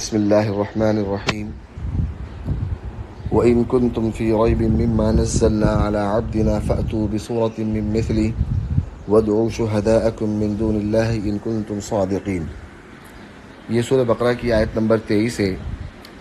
بسم الله الرحمن الرحيم وإن كنتم في ريب مما نزلنا على عبدنا فأتوا بسورة من مثله وادعوا شهداءكم من دون الله إن كنتم صادقين۔ یہ سورہ بقرہ کی آیت نمبر 23 ہے،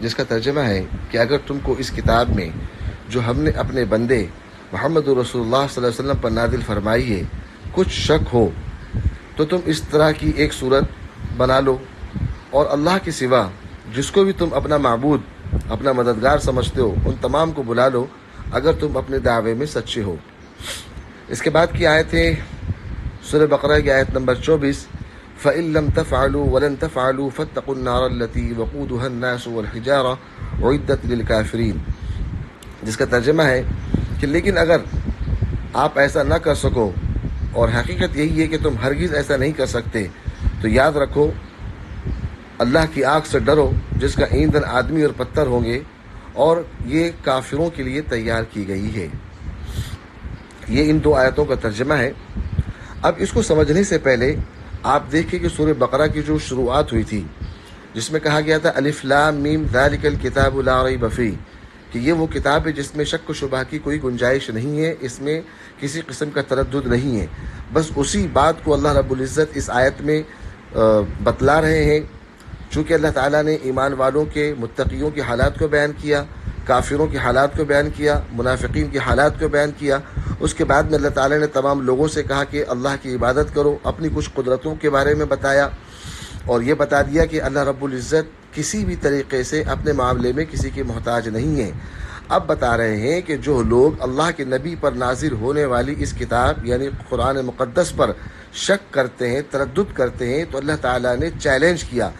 جس کا ترجمہ ہے کہ اگر تم کو اس کتاب میں جو ہم نے اپنے بندے محمد رسول اللہ صلی اللہ علیہ وسلم پر نازل فرمائی ہے کچھ شک ہو تو تم اس طرح کی ایک صورت بنا لو، اور اللہ کے سوا جس کو بھی تم اپنا معبود اپنا مددگار سمجھتے ہو ان تمام کو بلا لو اگر تم اپنے دعوے میں سچے ہو۔ اس کے بعد کی آیت ہے سورہ بقرہ کی آیت نمبر 24، فَإِن لَمْ تَفْعَلُوا وَلَن تَفْعَلُوا فَاتَّقُوا النَّارَ الَّتِي وَقُودُهَا النَّاسُ وَالْحِجَارَةُ أُعِدَّتْ لِلْكَافِرِينَ، جس کا ترجمہ ہے کہ لیکن اگر آپ ایسا نہ کر سکو، اور حقیقت یہی ہے کہ تم ہرگز ایسا نہیں کر سکتے، تو یاد رکھو اللہ کی آگ سے ڈرو جس کا ایندھن آدمی اور پتھر ہوں گے، اور یہ کافروں کے لیے تیار کی گئی ہے۔ یہ ان دو آیتوں کا ترجمہ ہے۔ اب اس کو سمجھنے سے پہلے آپ دیکھیں کہ سورہ بقرہ کی جو شروعات ہوئی تھی جس میں کہا گیا تھا الف لام میم ذالک الکتاب لا ریب فیہ، کہ یہ وہ کتاب ہے جس میں شک و شبہ کی کوئی گنجائش نہیں ہے، اس میں کسی قسم کا تردد نہیں ہے۔ بس اسی بات کو اللہ رب العزت اس آیت میں بتلا رہے ہیں، چونکہ اللہ تعالیٰ نے ایمان والوں کے متقیوں کے حالات کو بیان کیا، کافروں کے حالات کو بیان کیا، منافقین کے حالات کو بیان کیا۔ اس کے بعد میں اللہ تعالیٰ نے تمام لوگوں سے کہا کہ اللہ کی عبادت کرو، اپنی کچھ قدرتوں کے بارے میں بتایا، اور یہ بتا دیا کہ اللہ رب العزت کسی بھی طریقے سے اپنے معاملے میں کسی کے محتاج نہیں ہے۔ اب بتا رہے ہیں کہ جو لوگ اللہ کے نبی پر نازل ہونے والی اس کتاب یعنی قرآن مقدس پر شک کرتے ہیں، تردد کرتے ہیں، تو اللہ تعالیٰ نے چیلنج کیا۔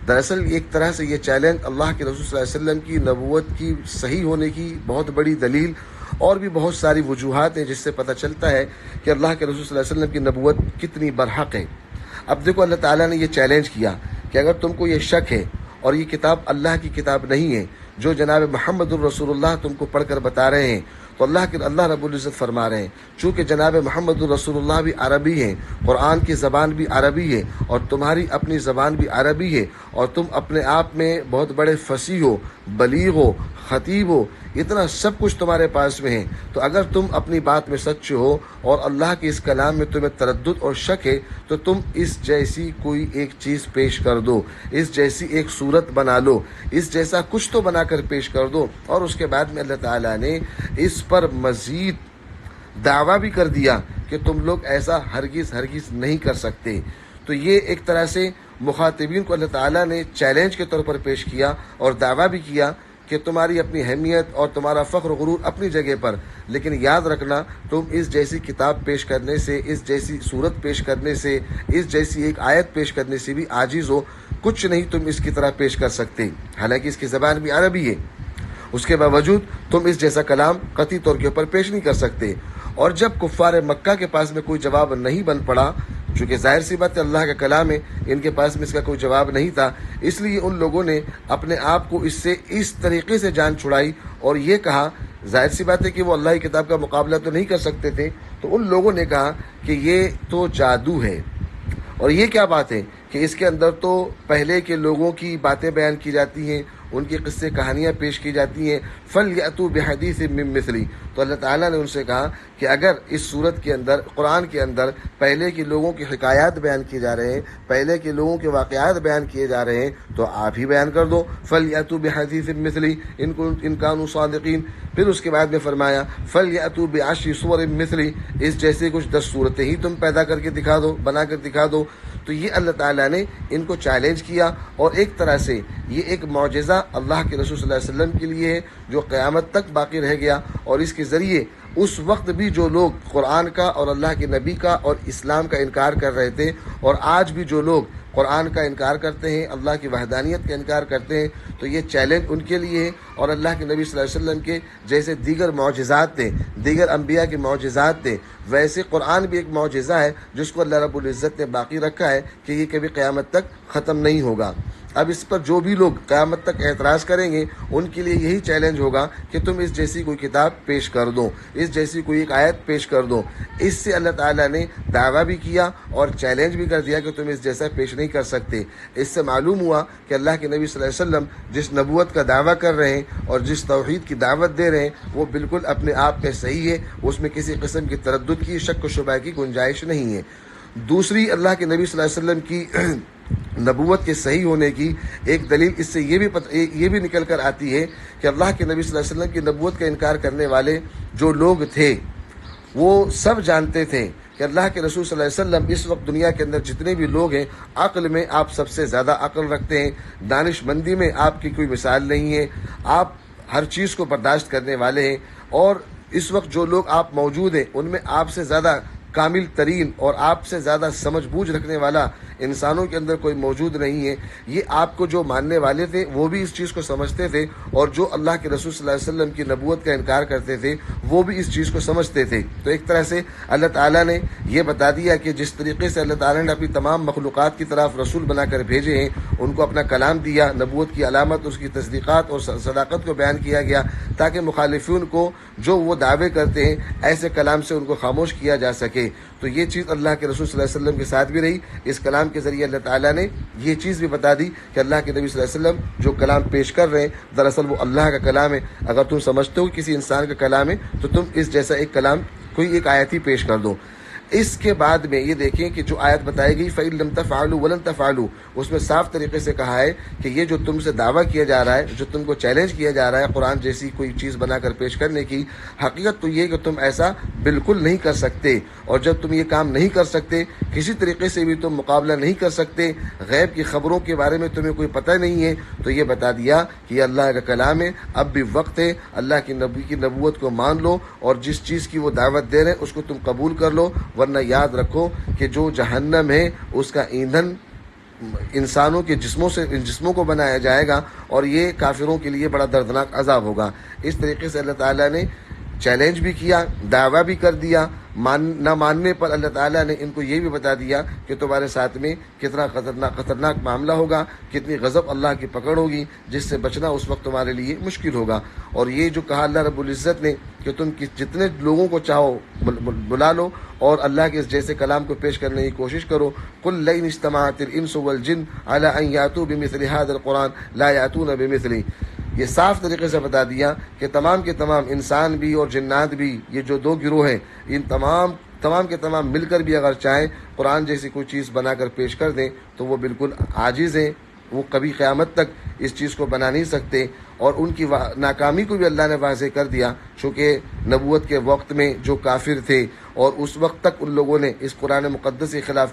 دراصل ایک طرح سے یہ چیلنج اللہ کے رسول صلی اللہ علیہ وسلم کی نبوت کی صحیح ہونے کی بہت بڑی دلیل، اور بھی بہت ساری وجوہات ہیں جس سے پتہ چلتا ہے کہ اللہ کے رسول صلی اللہ علیہ وسلم کی نبوت کتنی برحق ہے۔ اب دیکھو اللہ تعالیٰ نے یہ چیلنج کیا کہ اگر تم کو یہ شک ہے اور یہ کتاب اللہ کی کتاب نہیں ہے جو جناب محمد الرسول اللہ تم کو پڑھ کر بتا رہے ہیں، تو اللہ رب العزت فرما رہے ہیں چونکہ جناب محمد الرسول اللہ بھی عربی ہیں، قرآن کی زبان بھی عربی ہے، اور تمہاری اپنی زبان بھی عربی ہے، اور تم اپنے آپ میں بہت بڑے فصیح ہو، بلیغ ہو، خطیب ہو، اتنا سب کچھ تمہارے پاس میں ہے، تو اگر تم اپنی بات میں سچے ہو اور اللہ کے اس کلام میں تمہیں تردد اور شک ہے تو تم اس جیسی کوئی ایک چیز پیش کر دو، اس جیسی ایک صورت بنا لو، اس جیسا کچھ تو بنا کر پیش کر دو۔ اور اس کے بعد میں اللہ تعالیٰ نے اس پر مزید دعویٰ بھی کر دیا کہ تم لوگ ایسا ہرگز نہیں کر سکتے۔ تو یہ ایک طرح سے مخاطبین کو اللہ تعالیٰ نے چیلنج کے طور پر پیش کیا اور دعویٰ بھی کیا کہ تمہاری اپنی اہمیت اور تمہارا فخر و غرور اپنی جگہ پر، لیکن یاد رکھنا تم اس جیسی کتاب پیش کرنے سے، اس جیسی صورت پیش کرنے سے، اس جیسی ایک آیت پیش کرنے سے بھی عاجز ہو، کچھ نہیں تم اس کی طرح پیش کر سکتے، حالانکہ اس کی زبان بھی عربی ہے، اس کے باوجود تم اس جیسا کلام قطعی طور کے اوپر پیش نہیں کر سکتے۔ اور جب کفار مکہ کے پاس میں کوئی جواب نہیں بن پڑا، چونکہ ظاہر سی بات ہے اللہ کا کلام ہے، ان کے پاس میں اس کا کوئی جواب نہیں تھا، اس لیے ان لوگوں نے اپنے آپ کو اس سے اس طریقے سے جان چھڑائی اور یہ کہا، ظاہر سی بات ہے کہ وہ اللہ کی کتاب کا مقابلہ تو نہیں کر سکتے تھے، تو ان لوگوں نے کہا کہ یہ تو جادو ہے۔ اور یہ کیا بات ہے کہ اس کے اندر تو پہلے کے لوگوں کی باتیں بیان کی جاتی ہیں، ان کی قصے کہانیاں پیش کی جاتی ہیں، فَلْيَأْتُوا بِحَدِيثٍ مِّن مِّثْلِهِ، تو اللہ تعالیٰ نے ان سے کہا کہ اگر اس صورت کے اندر، قرآن کے اندر پہلے کے لوگوں کی حکایات بیان کیے جا رہے ہیں، پہلے کے لوگوں کے واقعات بیان کیے جا رہے ہیں، تو آپ ہی بیان کر دو، فَلْيَأْتُوا بِحَدِيثٍ مِّثْلِهِ إِن كَانُوا صَادِقِينَ۔ پھر اس کے بعد میں فرمایا فَلْيَأْتُوا بِعَشْرِ سُوَرٍ مِّثْلِهِ، اس جیسے کچھ 10 صورتیں ہی تم پیدا کر کے دکھا دو، بنا کر دکھا دو۔ تو یہ اللہ تعالیٰ نے ان کو چیلنج کیا، اور ایک طرح سے یہ ایک معجزہ اللہ کے رسول صلی اللہ علیہ وسلم کے لیے ہے جو قیامت تک باقی رہ گیا، اور اس کے ذریعے اس وقت بھی جو لوگ قرآن کا اور اللہ کے نبی کا اور اسلام کا انکار کر رہے تھے، اور آج بھی جو لوگ قرآن کا انکار کرتے ہیں، اللہ کی وحدانیت کا انکار کرتے ہیں، تو یہ چیلنج ان کے لیے ہے۔ اور اللہ کے نبی صلی اللہ علیہ وسلم کے جیسے دیگر معجزات تھے، دیگر انبیاء کے معجزات تھے، ویسے قرآن بھی ایک معجزہ ہے جس کو اللہ رب العزت نے باقی رکھا ہے کہ یہ کبھی قیامت تک ختم نہیں ہوگا۔ اب اس پر جو بھی لوگ قیامت تک اعتراض کریں گے ان کے لیے یہی چیلنج ہوگا کہ تم اس جیسی کوئی کتاب پیش کر دو، اس جیسی کوئی ایک آیت پیش کر دو۔ اس سے اللہ تعالیٰ نے دعویٰ بھی کیا اور چیلنج بھی کر دیا کہ تم اس جیسا پیش نہیں کر سکتے۔ اس سے معلوم ہوا کہ اللہ کے نبی صلی اللہ علیہ وسلم جس نبوت کا دعویٰ کر رہے ہیں اور جس توحید کی دعوت دے رہے ہیں وہ بالکل اپنے آپ میں صحیح ہے، اس میں کسی قسم کی تردد کی، شک و شبہ کی گنجائش نہیں ہے۔ دوسری، اللہ کے نبی صلی اللہ علیہ وسلم کی نبوت کے صحیح ہونے کی ایک دلیل اس سے یہ بھی نکل کر آتی ہے کہ اللہ کے نبی صلی اللہ علیہ وسلم کی نبوت کا انکار کرنے والے جو لوگ تھے وہ سب جانتے تھے کہ اللہ کے رسول صلی اللہ علیہ وسلم اس وقت دنیا کے اندر جتنے بھی لوگ ہیں عقل میں آپ سب سے زیادہ عقل رکھتے ہیں، دانش مندی میں آپ کی کوئی مثال نہیں ہے، آپ ہر چیز کو برداشت کرنے والے ہیں، اور اس وقت جو لوگ آپ موجود ہیں ان میں آپ سے زیادہ کامل ترین اور آپ سے زیادہ سمجھ بوجھ رکھنے والا انسانوں کے اندر کوئی موجود نہیں ہے۔ یہ آپ کو جو ماننے والے تھے وہ بھی اس چیز کو سمجھتے تھے، اور جو اللہ کے رسول صلی اللہ علیہ وسلم کی نبوت کا انکار کرتے تھے وہ بھی اس چیز کو سمجھتے تھے۔ تو ایک طرح سے اللہ تعالیٰ نے یہ بتا دیا کہ جس طریقے سے اللہ تعالیٰ نے اپنی تمام مخلوقات کی طرف رسول بنا کر بھیجے ہیں، ان کو اپنا کلام دیا، نبوت کی علامت اس کی تصدیقات اور صداقت کو بیان کیا گیا تاکہ مخالفین کو جو وہ دعوے کرتے ہیں ایسے کلام سے ان کو خاموش کیا جا سکے۔ تو یہ چیز اللہ کے رسول صلی اللہ علیہ وسلم کے ساتھ بھی رہی۔ اس کلام کے ذریعے اللہ تعالیٰ نے یہ چیز بھی بتا دی کہ اللہ کے نبی صلی اللہ علیہ وسلم جو کلام پیش کر رہے ہیں دراصل وہ اللہ کا کلام ہے۔ اگر تم سمجھتے ہو کسی انسان کا کلام ہے تو تم اس جیسا ایک کلام کوئی ایک آیت ہی پیش کر دو۔ اس کے بعد میں یہ دیکھیں کہ جو آیت بتائی گئی فَإِن لَمْ تَفْعَلُوا وَلَن تَفْعَلُوا، اس میں صاف طریقے سے کہا ہے کہ یہ جو تم سے دعویٰ کیا جا رہا ہے، جو تم کو چیلنج کیا جا رہا ہے قرآن جیسی کوئی چیز بنا کر پیش کرنے کی، حقیقت تو یہ کہ تم ایسا بالکل نہیں کر سکتے، اور جب تم یہ کام نہیں کر سکتے، کسی طریقے سے بھی تم مقابلہ نہیں کر سکتے، غیب کی خبروں کے بارے میں تمہیں کوئی پتہ نہیں ہے، تو یہ بتا دیا کہ یہ اللہ کا کلام ہے، اب بھی وقت ہے، اللہ کی نبی کی نبوت کو مان لو اور جس چیز کی وہ دعوت دے رہے ہیں اس کو تم قبول کر لو، ورنہ یاد رکھو کہ جو جہنم ہے اس کا ایندھن انسانوں کے جسموں کو بنایا جائے گا، اور یہ کافروں کے لیے بڑا دردناک عذاب ہوگا۔ اس طریقے سے اللہ تعالیٰ نے چیلنج بھی کیا، دعویٰ بھی کر دیا، نہ ماننے پر اللہ تعالیٰ نے ان کو یہ بھی بتا دیا کہ تمہارے ساتھ میں کتنا خطرناک معاملہ ہوگا، کتنی غضب اللہ کی پکڑ ہوگی، جس سے بچنا اس وقت تمہارے لیے مشکل ہوگا۔ اور یہ جو کہا اللہ رب العزت نے کہ تم جتنے لوگوں کو چاہو بلا لو اور اللہ کے اس جیسے کلام کو پیش کرنے کی کوشش کرو، قل لئن اجتمعت الانس والجن على ان یاتوا بمثل هذا القرآن لا یاتون بمثله۔ یہ صاف طریقے سے بتا دیا کہ تمام کے تمام انسان بھی اور جنات بھی، یہ جو دو گروہ ہیں، ان تمام کے تمام مل کر بھی اگر چاہیں قرآن جیسی کوئی چیز بنا کر پیش کر دیں تو وہ بالکل عاجز ہیں، وہ کبھی قیامت تک اس چیز کو بنا نہیں سکتے۔ اور ان کی ناکامی کو بھی اللہ نے واضح کر دیا، چونکہ نبوت کے وقت میں جو کافر تھے اور اس وقت تک ان لوگوں نے اس قرآن مقدس کے خلاف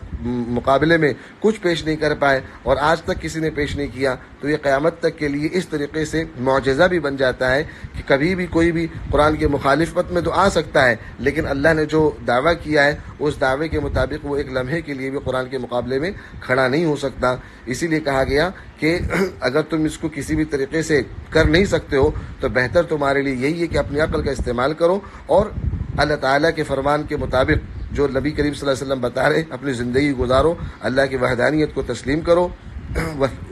مقابلے میں کچھ پیش نہیں کر پائے، اور آج تک کسی نے پیش نہیں کیا، تو یہ قیامت تک کے لیے اس طریقے سے معجزہ بھی بن جاتا ہے کہ کبھی بھی کوئی بھی قرآن کے مخالفت میں تو آ سکتا ہے، لیکن اللہ نے جو دعویٰ کیا ہے اس دعوے کے مطابق وہ ایک لمحے کے لیے بھی قرآن کے مقابلے میں کھڑا نہیں ہو سکتا۔ اسی لیے کہا گیا کہ اگر تم اس کو کسی بھی طریقے سے کر نہیں سکتے ہو تو بہتر تمہارے لیے یہی ہے کہ اپنی عقل کا استعمال کرو اور اللہ تعالیٰ کے فرمان کے مطابق جو نبی کریم صلی اللہ علیہ وسلم بتا رہے اپنی زندگی گزارو، اللہ کی وحدانیت کو تسلیم کرو،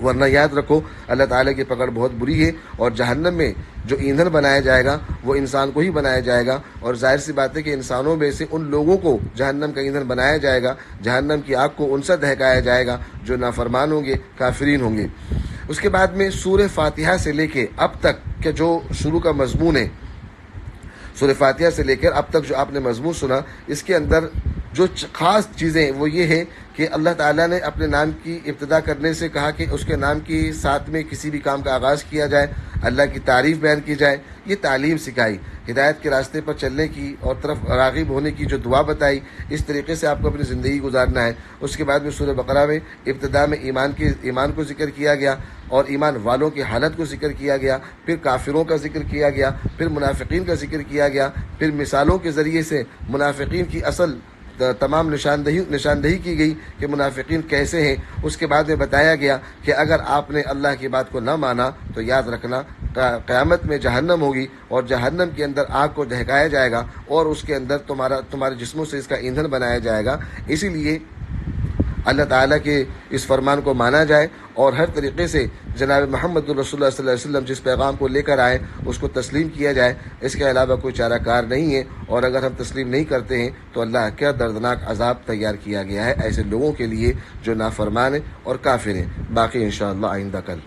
ورنہ یاد رکھو اللہ تعالیٰ کی پکڑ بہت بری ہے، اور جہنم میں جو ایندھن بنایا جائے گا وہ انسان کو ہی بنایا جائے گا، اور ظاہر سی بات ہے کہ انسانوں میں سے ان لوگوں کو جہنم کا ایندھن بنایا جائے گا، جہنم کی آگ کو ان سے دہکایا جائے گا جو نافرمان ہوں گے، کافرین ہوں گے۔ اس کے بعد میں سورہ فاتحہ سے لے کے اب تک کہ جو شروع کا مضمون ہے، سورہ فاتحہ سے لے کر اب تک جو آپ نے مضمون سنا، اس کے اندر جو خاص چیزیں وہ یہ ہے کہ اللہ تعالیٰ نے اپنے نام کی ابتدا کرنے سے کہا کہ اس کے نام کی ساتھ میں کسی بھی کام کا آغاز کیا جائے، اللہ کی تعریف بیان کی جائے، یہ تعلیم سکھائی، ہدایت کے راستے پر چلنے کی اور طرف راغب ہونے کی جو دعا بتائی، اس طریقے سے آپ کو اپنی زندگی گزارنا ہے۔ اس کے بعد میں سورہ بقرہ میں ابتدا میں ایمان کو ذکر کیا گیا اور ایمان والوں کی حالت کو ذکر کیا گیا، پھر کافروں کا ذکر کیا گیا، پھر منافقین کا ذکر کیا گیا، پھر مثالوں کے ذریعے سے منافقین کی اصل تمام نشاندہی کی گئی کہ منافقین کیسے ہیں۔ اس کے بعد میں بتایا گیا کہ اگر آپ نے اللہ کی بات کو نہ مانا تو یاد رکھنا قیامت میں جہنم ہوگی، اور جہنم کے اندر آگ کو دہکایا جائے گا اور اس کے اندر تمہارے جسموں سے اس کا ایندھن بنایا جائے گا۔ اسی لیے اللہ تعالیٰ کے اس فرمان کو مانا جائے اور ہر طریقے سے جناب محمد رسول اللہ صلی اللہ علیہ وسلم جس پیغام کو لے کر آئے اس کو تسلیم کیا جائے. اس کے علاوہ کوئی چارہ کار نہیں ہے. اور اگر ہم تسلیم نہیں کرتے ہیں تو اللہ کیا دردناک عذاب تیار کیا گیا ہے ایسے لوگوں کے لیے جو نافرمان ہیں اور کافر ہیں. باقی انشاءاللہ آئندہ کل.